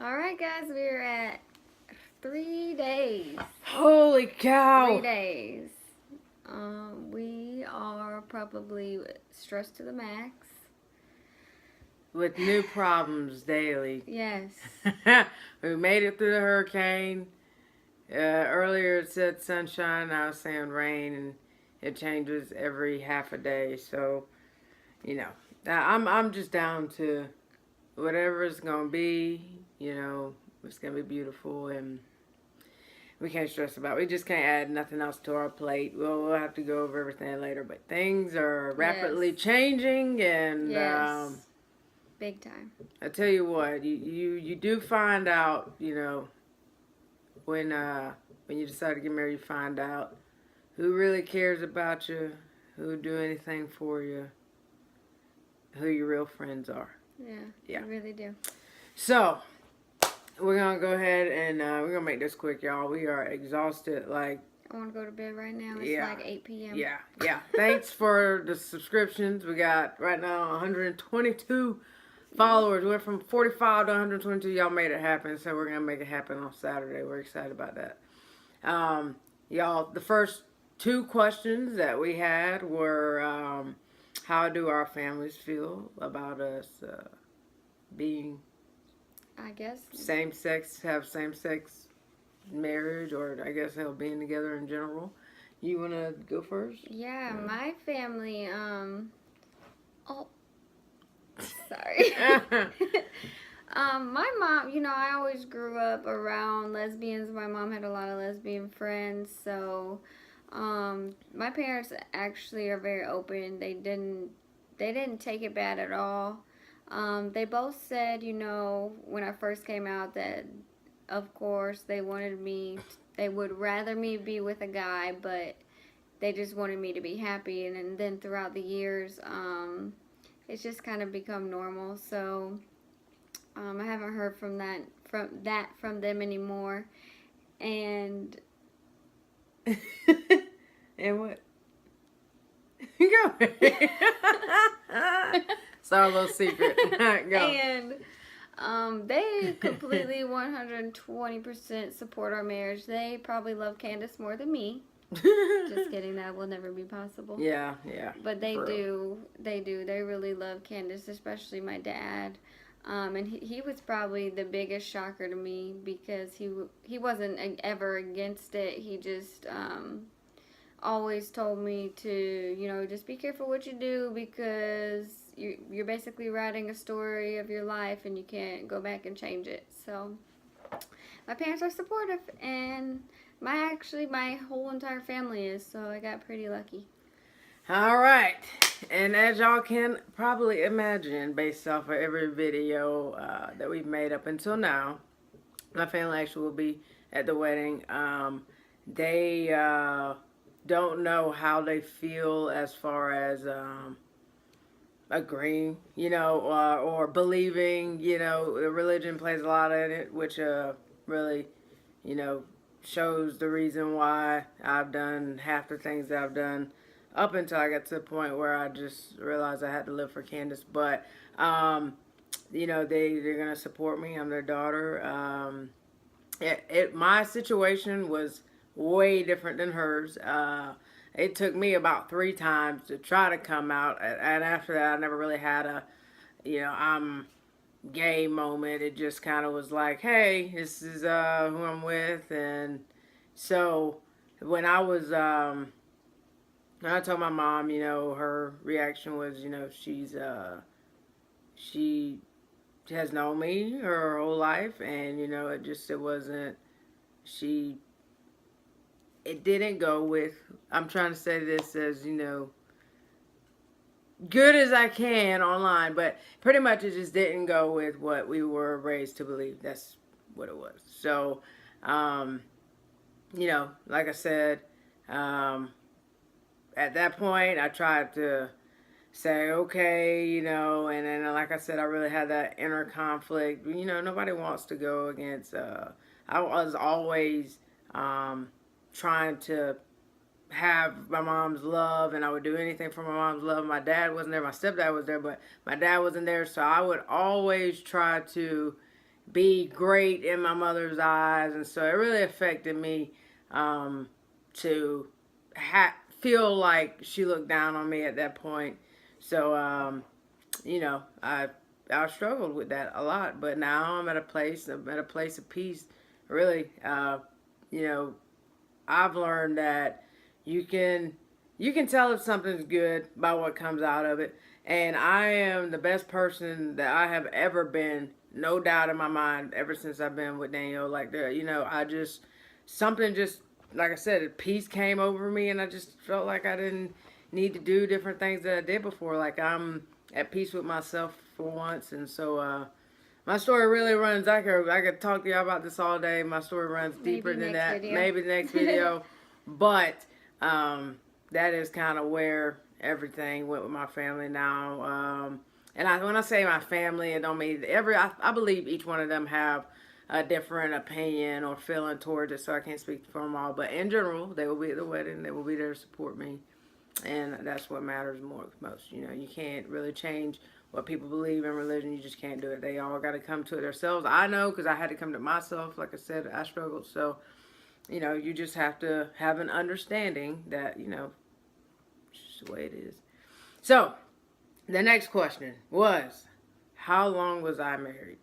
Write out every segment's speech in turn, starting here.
All right, guys, we're at 3 days. Holy cow! 3 days. We are probably stressed to the max. With new problems daily. Yes. We made it through the hurricane. Earlier it said sunshine, now it's saying rain, and it changes every half a day. So, I'm just down to whatever it's gonna be. It's gonna be beautiful, and we can't stress about it. We just can't add nothing else to our plate. We'll have to go over everything later, but things are rapidly changing, and Yes. Big time. I tell you what, you do find out, when you decide to get married, you find out who really cares about you, who would do anything for you, who your real friends are. Yeah. You really do. So, we're going to go ahead and we're going to make this quick, y'all. We are exhausted. I want to go to bed right now. It's like 8 p.m. Yeah. Thanks for the subscriptions. We got right now 122 followers. We're from 45 to 122. Y'all made it happen, so we're gonna make it happen on Saturday. We're excited about that. Y'all, the first two questions that we had were, how do our families feel about us being, I guess, same sex marriage, or I guess hell, being together in general. You wanna go first? Yeah, my family. Oh, sorry. My mom, I always grew up around lesbians. My mom had a lot of lesbian friends, so my parents actually are very open. They didn't take it bad at all. They both said, when I first came out, that of course they would rather me be with a guy, but they just wanted me to be happy. And then throughout the years, it's just kind of become normal. So I haven't heard from them anymore. And and what? Go ahead. It's our little secret. Go. And they completely 120% support our marriage. They probably love Candace more than me. Just kidding, that will never be possible. Yeah. But they do. They really love Candace, especially my dad. And he was probably the biggest shocker to me, because he wasn't ever against it. He just always told me to, just be careful what you do, because you're basically writing a story of your life and you can't go back and change it. So my parents are supportive, and my whole entire family is, so I got pretty lucky. All right. And as y'all can probably imagine, based off of every video that we've made up until now, my family actually will be at the wedding. They don't know how they feel as far as agreeing, or believing. The religion plays a lot in it, which really, shows the reason why I've done half the things that I've done up until I got to the point where I just realized I had to live for Candace. But, they're going to support me. I'm their daughter. My situation was way different than hers. It took me about 3 times to try to come out. And after that, I never really had I'm gay moment. It just kind of was like, hey, this is who I'm with. And so when I told my mom, her reaction was, she has known me her whole life, and it didn't go with, I'm trying to say this as, good as I can online, but pretty much it just didn't go with what we were raised to believe. That's what it was. So, like I said, at that point, I tried to say, okay, and then, like I said, I really had that inner conflict. Nobody wants to go against, I was always trying to have my mom's love, and I would do anything for my mom's love. My dad wasn't there, my stepdad was there, but my dad wasn't there, so I would always try to be great in my mother's eyes, and so it really affected me to feel like she looked down on me at that point. So you know, I struggled with that a lot, but now I'm at a place of peace. Really, you know, I've learned that you can tell if something's good by what comes out of it. And I am the best person that I have ever been, no doubt in my mind, ever since I've been with Daniel. Like, you know, something just, like I said, peace came over me, and I just felt like I didn't need to do different things that I did before. Like, I'm at peace with myself for once. And so, my story really runs, I could talk to y'all about this all day. My story runs deeper than that. Video. Maybe the next video. But, that is kind of where everything went with my family now. And when I say my family, it don't mean I believe each one of them have a different opinion or feeling towards it, so I can't speak for them all. But in general, they will be at the wedding. They will be there to support me, and that's what matters most. You know, you can't really change what people believe in religion. You just can't do it. They all got to come to it themselves. I know, because I had to come to myself. Like I said, I struggled. So, you know, you just have to have an understanding that, you know, it's just the way it is. So, the next question was, how long was I married?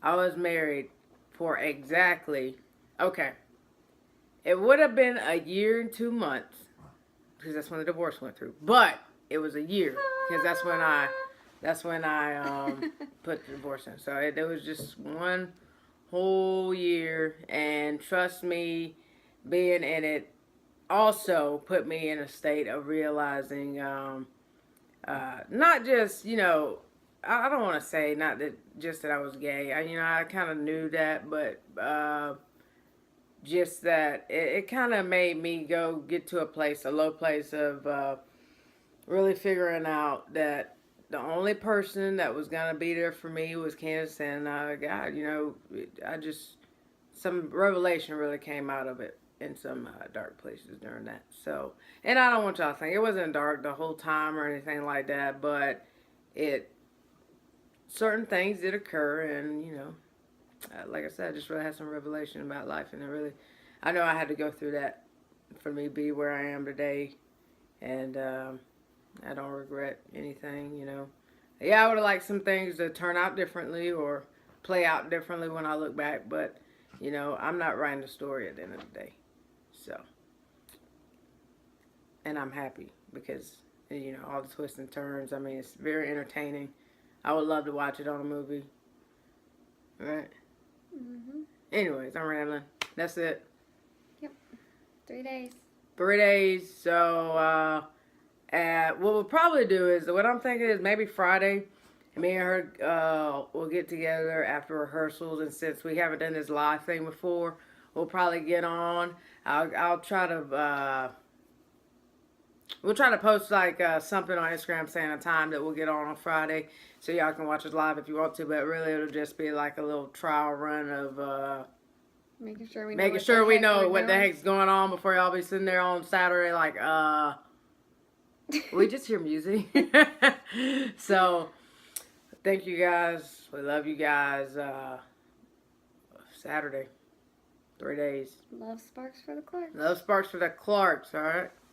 I was married for exactly, okay, it would have been a year and 2 months, because that's when the divorce went through. But it was a year, because that's when I put the divorce in. So it was just one whole year, and trust me, being in it also put me in a state of realizing, not just, you know, I don't want to say not that just that I was gay. I kind of knew that, but just that it kind of made me get to a low place of really figuring out that the only person that was gonna be there for me was Candace, and God, you know, some revelation really came out of it in some dark places during that. So, and I don't want y'all to think it wasn't dark the whole time or anything like that, but certain things did occur, and you know, like I said, I just really had some revelation about life, and I know I had to go through that for me to be where I am today, and I don't regret anything, you know. Yeah, I would have liked some things to turn out differently or play out differently when I look back, but you know, I'm not writing the story at the end of the day. So, and I'm happy because, you know, all the twists and turns. I mean, it's very entertaining. I would love to watch it on a movie. Right? Mm-hmm. Anyways, I'm rambling. That's it. Yep. 3 days. 3 days. So, what we'll probably do is, what I'm thinking is maybe Friday, me and her will get together after rehearsals, and since we haven't done this live thing before, we'll probably get on. I'll try to we'll try to post like something on Instagram saying a time that we'll get on Friday, so y'all can watch us live if you want to. But really, it'll just be like a little trial run of making sure we know what the heck's going on before y'all be sitting there on Saturday like we just hear music. So, thank you guys. We love you guys. Saturday, 3 days. Love sparks for the Clarks. Love sparks for the Clarks, alright?